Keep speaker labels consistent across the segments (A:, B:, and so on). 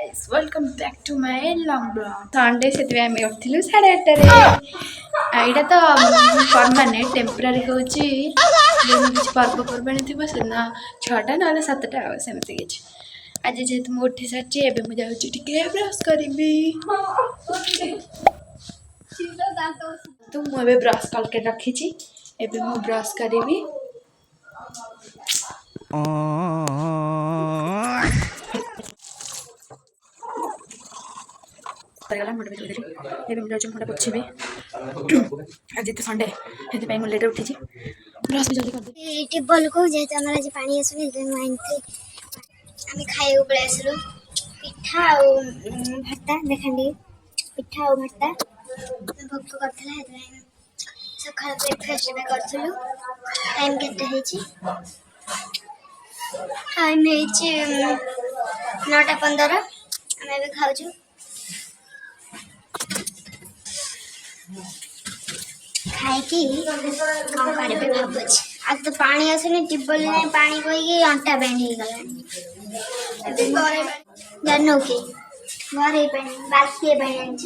A: guys, welcome back to my long vlog. Sunday से आम उठिलु 8:30 एटा तो परमानेंट टेम्पररी होची जो किसी पर्वपर्वाणी थी सेना 6टा ना 7टा सेमती किछि आज जेहेतु मु उठी सारी एबे मु जाउची टिके ब्रश करबी तो मु एबे ब्रश करके रखी एबे मु ब्रश करबी मुंड भी धोई मुझे मुंडा पोछी आज तो संडे से लेट उठी ब्रश भी जल्दी कर
B: टेबल को जेहेतु आम आज पानी आसुनी आम खाइबू पलि आसलु पिठा भाता देखा पिठा और भाता भोग करता सका ब्रेकफास्ट भी करूँ टाइम के टाइम 9:15 आम खाऊ खाई कौन करें भावुँ आज तो पानी आसुनी ट्यूबवेल में पानी कोई अंटा बैंड हो गला जानू कि घर बाल्टी बैंड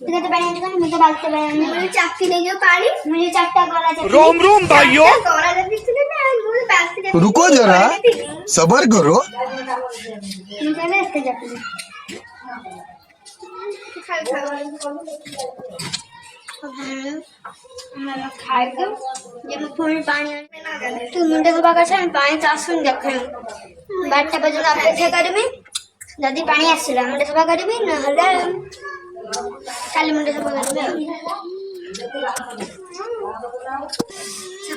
B: मुझे बाल्टी बैंड चाकी ले जो पानी मुझे 4टा गला
C: रोम रोम भाइयों रुको जरा सबर करो
B: तू मुंडे सफा कर पानी तो आसुन देख 12टा पर्यटन अपेक्षा करमी जदि पानी आसला मुंडे सफा करी ना काली मुंडे सफा करी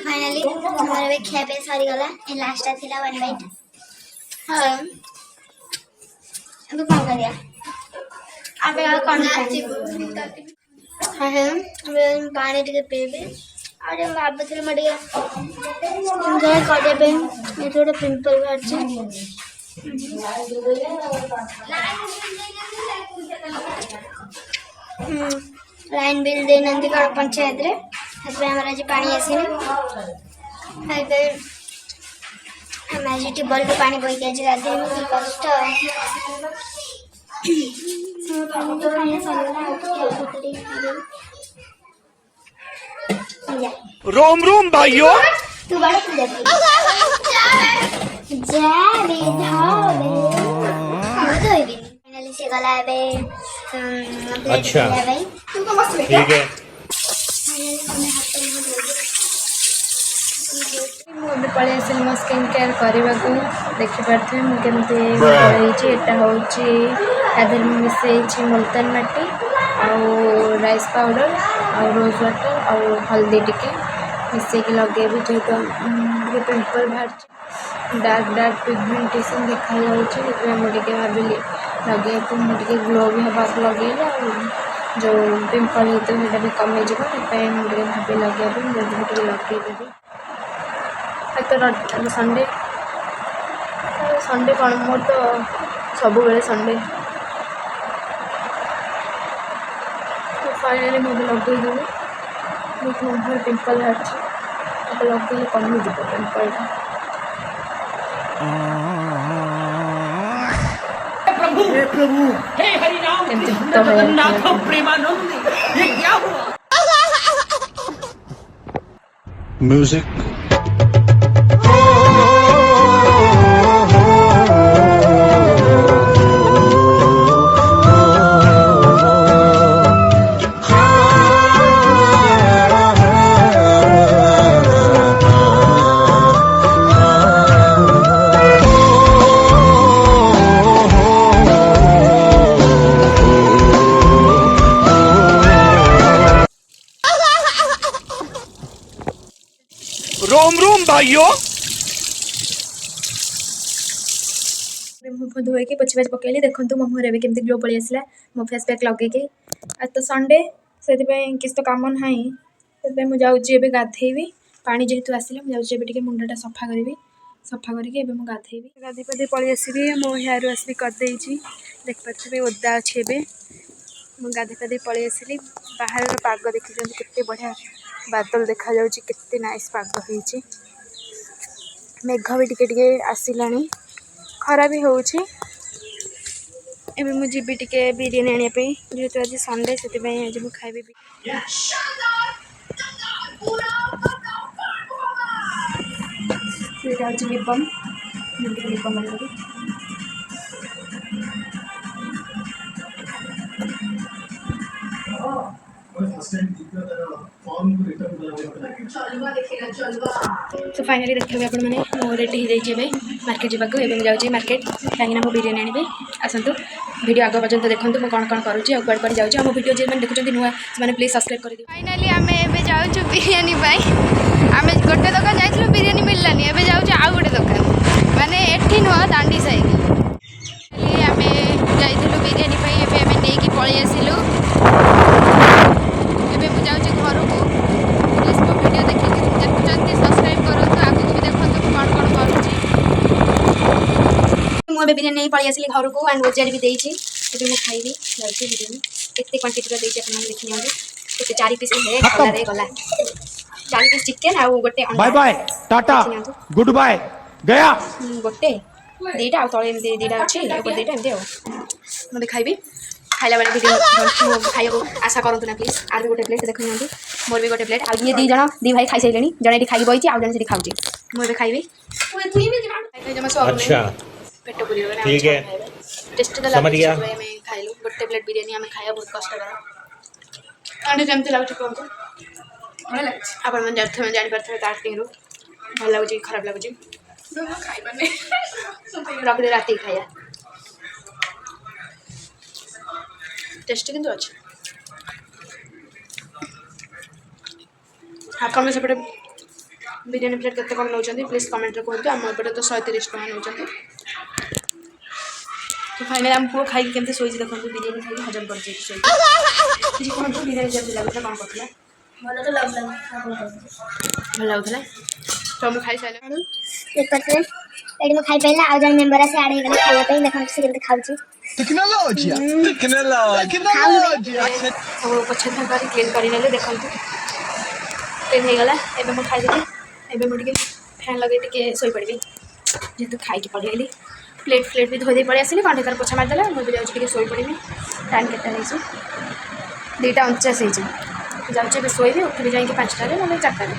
B: फाइनली हमारे खाया पे सरी गला लास्ट था 1 बाइट हाँ अब कौन करिया अब कौन हाँ पानी टे पीबे और भावुल मुझे एंजॉय करबे ये थोड़ा पिंपल बाहर लाइन बिल देना पंचायत रे हमारे आज पानी आसनी हम आज ट्यूबवेल को पानी बोई के गाधे कष्ट
C: रोम रोम भाइयों
B: तू बड़ा फाइनली से गला
C: अच्छा ठीक है
A: मुझे पलि आसली मो स्किन केयर करने को देखिपे मुझे यहाँ हूँ मिसई मुल्तान माटी आउ राइस पाउडर आउ रोज वाटर आउ हल्दी टिके मिसेक लगे जेहेतु पिंपल बाहर डार्क पिगमेंटेशन देखा मुझे भाविली लगे मुझे ग्लो भी हवा लगे जो पिंपल होता है भी कमे मुझे भाभी लगे मुझे लगेदेवी तो संडे संडे कौन मोर तो सब बेले संडे तो फाइनली मुझे लगेदेवी मुझे पिंपल बाहर लगे कमिज पिंपल
C: प्रभु हे हरि नाम जगन्नाथ प्रेमानंद ये क्या हुआ म्यूजिक रोम रोम भाइयों
A: मुख धोई के पोछ पाछ पकईली देखो मो मुहर भी केमती ग्लो पलि आसला मो फेस पैक लगे आज तो संडे से किसी तो कम ना से मुझे गाधेबी पानी जेहेतु आसला मुझे मुंडा सफा करी सफा करके गाधेबी गाधी पाधी पलि आसबि मो हेयर वाश भी करदे देख पारे ओदा अच्छे मुझे गाधी पाधी पलि आसली बाहर पाग देखी के बढ़िया बादल देखा केते नाइस पाग होइछि मेघ भी टिके आसिलानी खरा भी होउछि एबे मु जीबी टिके बिरयानी आनिया पे जेहेतु आज संडे से आज मु खाइबी ये लिपम लिपम सो फाइनली देखिए आप रेडी हो जाइए मार्केट जावाक जाऊँगी मार्केट कहीं मो बिरयानी आने आसतु वीडियो आग पर्यंत देखो मुझे कौन कौन करुँच कड़े कड़े जाऊँगी मो वीडियो जो देखुं नुआ से प्लीज सब्सक्राइब कर फाइनाली आम जाऊँ बिरयानी आम गोटे दुकान जाइलु बिरयानी मिललानी एवं जाऊँ आउ गोटे दुकान माने एठी नुह दांडी साइड आम जाइलु बिरयानी नहीं पलि आसिलु एवं मुझे जाऊँ घर को प्लीज मो वीडियो देखिए देखुं सब्सक्राइब करूँ आगे भी देखो कौन कौन करुँच मुझे बिरयानी नहीं पलि आसिली घर को एंड बजार भी देती खाइबी जाऊँगी बिरयानी केते क्वांटिटी देखिए देखी नि केते 4 पीस गला 4 पीस चिकेन आ गोटे
D: bye bye ta-ta good bye गया
A: गोटे दीटा आ तले दीटा अच्छे ऊपर दीटा एमती मुझे खाइबी खाइला बेले बिरयानी खाइबा आशा करूँ ना प्लीज आज गोटे प्लेट देखो मोर भी गोटे प्लेट आ ये दी भाई खाई सारे जड़े खाई बही आउ जन खाऊँ मुझे खाइबी
D: अच्छा
A: पेट पूरी
D: ठीक है
A: टेस्ट तो
D: समझ गया
A: खाइलु गोटे प्लेट बिरयानी आम खाया बहुत कष्टकर आने जमती लगुच कहूँ आपण मैंने जापारे स्टार्टिंग भल लगुच खराब लगुच रखदे रात खाया टेस्ट किंतु अच्छे आपन सेपटे बिरयानी प्लेट केते कौन नौ प्लीज कमेंट कहतु आम एपटे तो 130 टका नौ तो फाइनली आम पुओ खाई केमती शोई देखो बिरयानी खाई हजम कर कहतु बिरयानी जब लगुला कौन करता भल लगुला तो मुझे खाई सारे
B: एडी मु खाई पाइला आ जन मेंबर से आडे गले खाया पे देखो से केमते खाउची
D: टेक्नोलॉजी
A: सब पछे कर क्लीन कर नेले देखंतु क्लीन हो गला एबे मु खाई देली एबे मु टिके फैन लगे टिके सोई पड़बी जेतु खाई के पड़ेली प्लेट फ्लेट भी धोई पड़े आसिली कंटे तार पोछा मारदेला मुझे जाऊँ टिके सोई पड़बी टाइम केटा है 2:49 जाऊँ शोबी उठिली जाइए 5टारे ना 4टारे